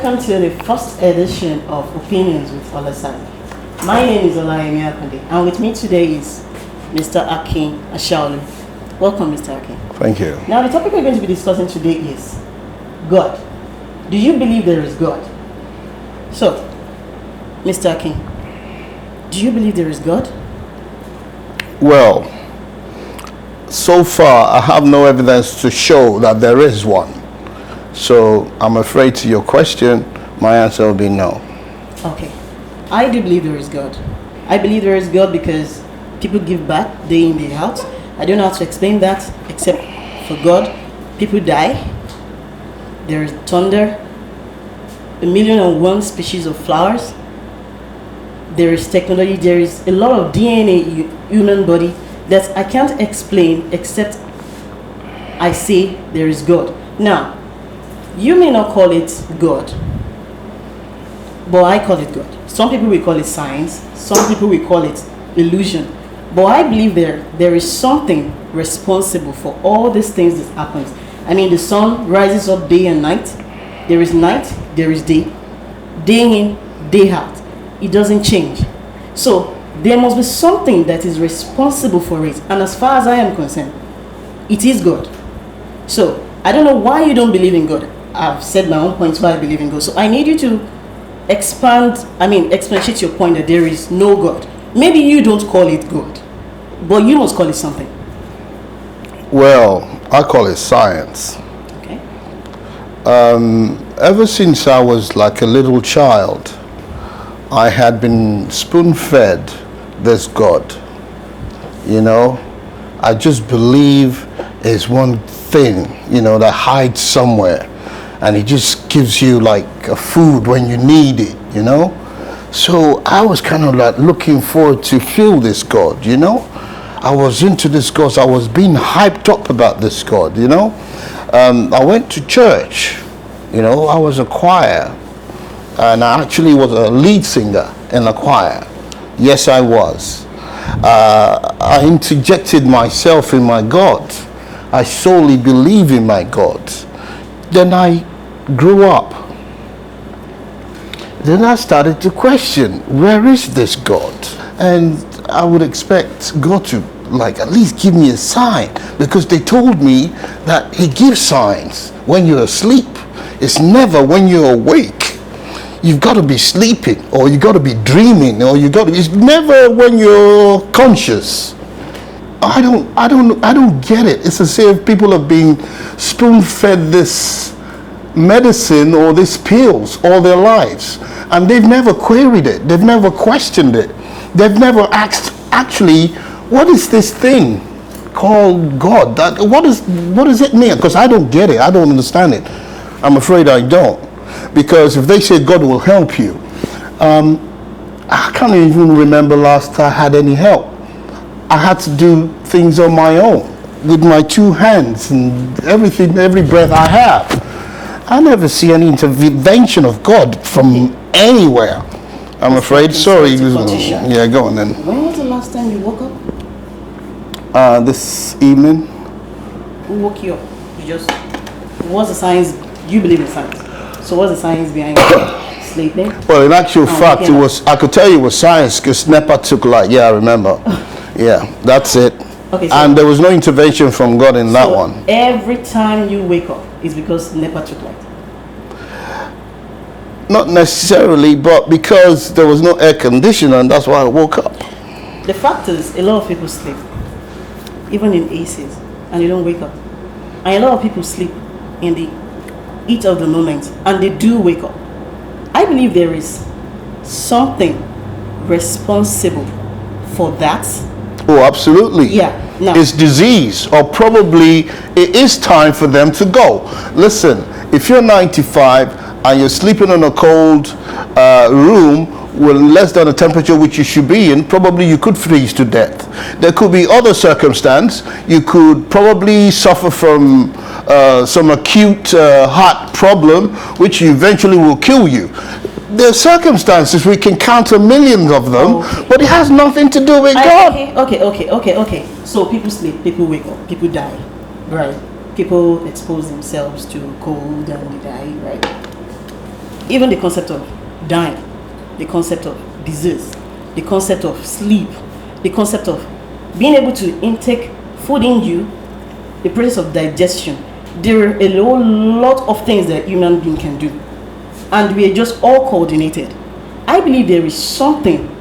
welcome to the first edition of Opinions with Olasai. My name is Olayemi Do, and with me today is Mr. Akin Ashaolu. Welcome, Mr. Akin. Thank you. Now, the topic we're going to be discussing today is God. Do you believe there is God? So, Mr. Akin, do you believe there is God? Well, so far I have no evidence to show that there is one. So I'm afraid to your question, my answer will be no. Okay. I do believe there is God. I believe there is God because people give back day in, day out. I don't know how to explain that except for God. People die. There is thunder. 1,000,001 species of flowers. There is technology. There is a lot of DNA in human body that I can't explain except I say there is God. Now, you may not call it God, but I call it God. Some people will call it science. Some people will call it illusion. But I believe there is something responsible for all these things that happens. I mean, the sun rises up day and night. There is night, there is day. Day in, day out. It doesn't change. So there must be something that is responsible for it. And as far as I am concerned, it is God. So I don't know why you don't believe in God. I've said my own points why I believe in God. So I need you to expatiate your point that there is no God. Maybe you don't call it God, but you must call it something. Well, I call it science. Okay. Ever since I was like a little child, I had been spoon-fed this God. You know, I just believe is one thing, that hides somewhere. And it just gives you like a food when you need it, So I was kind of like looking forward to feel this God, I was into this God. I was being hyped up about this God, I went to church, I was a choir. And I actually was a lead singer in a choir. Yes, I was. I interjected myself in my God. I solely believe in my God. Then I grew up. Then I started to question, where is this God? And I would expect God to at least give me a sign, because they told me that he gives signs when you're asleep. It's never when you're awake. You've got to be sleeping, or you got to be dreaming, or it's never when you're conscious. I don't get it. It's as if people are being spoon-fed this medicine or these pills all their lives, and they've never queried it. They've never questioned it. They've never asked, actually, what is this thing called God? What does it mean? Because I don't get it. I don't understand it. I'm afraid I don't. Because if they say God will help you, I can't even remember last time I had any help. I had to do things on my own with my two hands and everything, every breath I have. I never see any intervention of God from anywhere. I'm afraid. Sorry. Yeah, go on then. When was the last time you woke up? This evening. Who woke you up? What's the science? You believe in science. So what's the science behind sleeping? Well, in actual fact, I could tell you it was science, because NEPA took light. Yeah, I remember. Yeah, that's it. Okay, and there was no intervention from God in that one. Every time you wake up, it's because NEPA took light? Not necessarily, but because there was no air conditioner, and that's why I woke up. The fact is, a lot of people sleep, even in ACs, and they don't wake up. And a lot of people sleep in the heat of the moment, and they do wake up. I believe there is something responsible for that. Oh, absolutely. Yeah. No. It's disease, or probably it is time for them to go. Listen, if you're 95 and you're sleeping in a cold room with less than the temperature which you should be in, probably you could freeze to death. There could be other circumstance. You could probably suffer from some acute heart problem, which eventually will kill you. There are circumstances, we can count millions of them, but it has nothing to do with God. Okay. So people sleep, people wake up, people die, right? People expose themselves to cold and they die, right? even the concept of dying, the concept of disease, the concept of sleep, the concept of being able to intake food in you, the process of digestion. There are a whole lot of things that human being can do, and we are just all coordinated. I believe there is something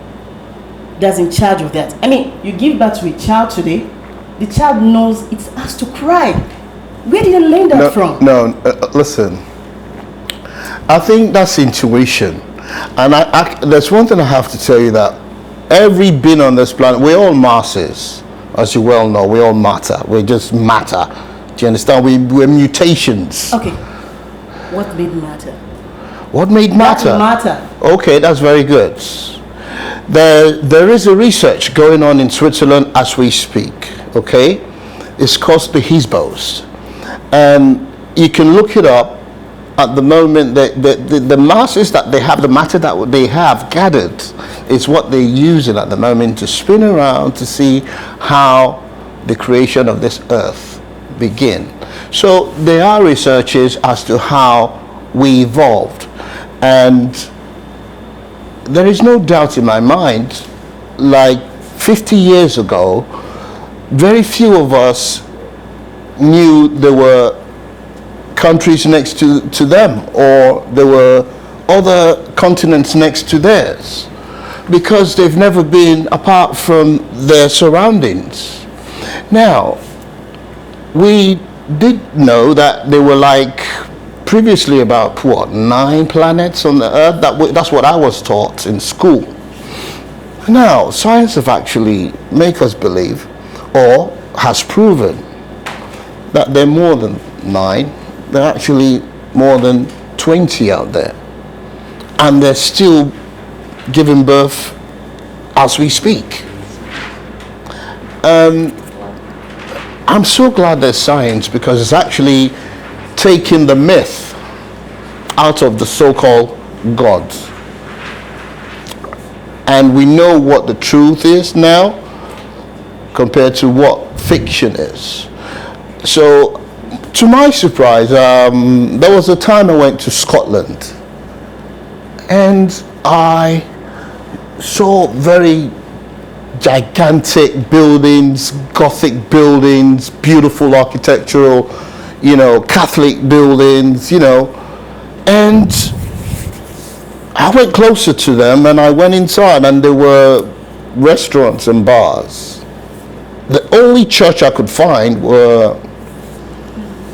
that's in charge of that. I mean, you give birth to a child today, the child knows it has to cry. Where did you learn that from? Listen. I think that's intuition, and there's one thing I have to tell you, that every being on this planet, we're all masses, as you well know. We all matter. We're just matter. Do you understand? We're mutations. Okay. What made matter? What made matter? Matter. Okay, that's very good. There is a research going on in Switzerland as we speak. Okay, it's called the Higgs, and you can look it up. At the moment, the masses that they have, the matter that they have gathered, is what they're using at the moment to spin around to see how the creation of this earth began. So there are researches as to how we evolved, and there is no doubt in my mind, like 50 years ago, very few of us knew there were countries next to them, or there were other continents next to theirs, because they've never been apart from their surroundings. Now, we did know that there were like previously about 9 planets on the earth. That's what I was taught in school. Now, science have actually make us believe, or has proven, that there are more than 9. There are actually more than 20 out there, and they're still giving birth as we speak. I'm so glad there's science, because it's actually taking the myth out of the so-called gods, and we know what the truth is now compared to what fiction is. So, to my surprise, there was a time I went to Scotland, and I saw very gigantic buildings, Gothic buildings, beautiful architectural, Catholic buildings, and I went closer to them, and I went inside, and there were restaurants and bars. The only church I could find were,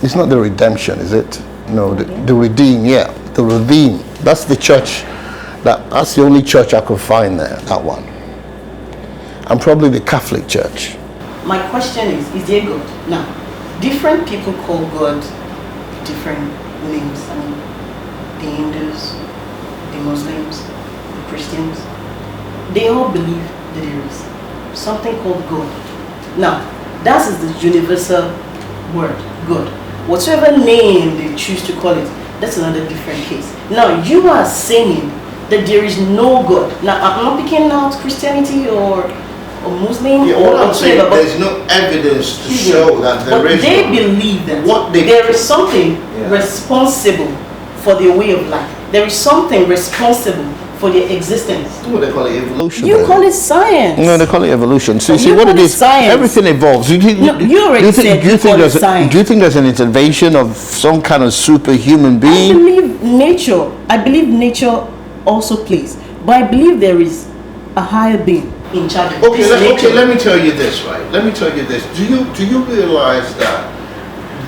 it's not the Redemption, is it? No, the Redeem, yeah, the Redeem. That's the church, that's the only church I could find there, that one. And probably the Catholic Church. My question is there God? Now, different people call God different names. I mean, the Hindus, the Muslims, the Christians, they all believe that there is something called God. Now, that is the universal word, God. Whatever name they choose to call it, that's another different case. Now, you are saying that there is no God. Now, I'm not picking out Christianity or Muslim. Yeah, all I'm saying, there's no evidence to show that there is. But they believe that there is something responsible for their way of life. There is something responsible for their existence. What they call it, evolution. You call it science. No, they call it evolution. So you see what it is. Science. Everything evolves. You already said you call it science. Do you think there's an intervention of some kind of superhuman being? I believe nature also plays, but I believe there is a higher being in charge of this nature. Okay, let me tell you this, right? Let me tell you this. Do you realize that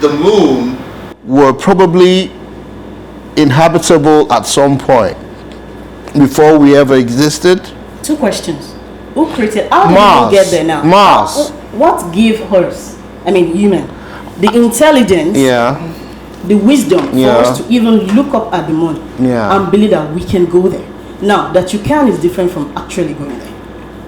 the moon were probably inhabitable at some point before we ever existed? 2 questions. Who created? How Mars. did we get there now? Mars. What gave us, human, the intelligence, the wisdom for us to even look up at the moon and believe that we can go there? Now, that you can is different from actually going there.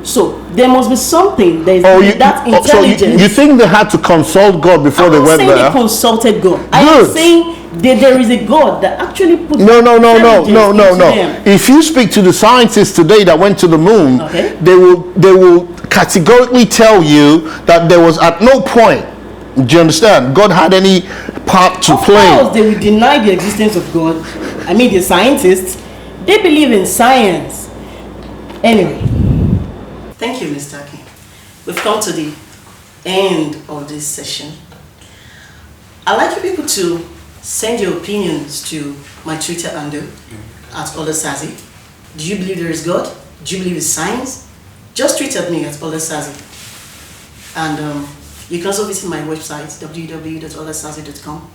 So there must be something that is that intelligence. So you think they had to consult God before they went there? I'm not saying they consulted God. I am saying that there is a God that actually put no. them. If you speak to the scientists today that went to the moon, they will categorically tell you that there was at no point Do you understand? God had any part to play. Of course, they will deny the existence of God. I mean, the scientists, they believe in science. Anyway, thank you, Mr. King. We've come to the end of this session. I'd like you people to send your opinions to my Twitter handle at Olasazi. Do you believe there is God? Do you believe in science? Just tweet at me at Olasazi. And you can also visit my website, www.olasazi.com.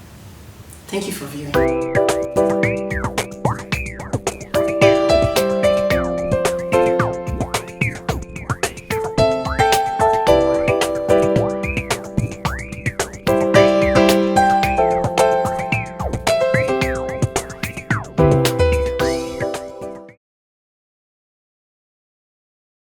Thank you for viewing.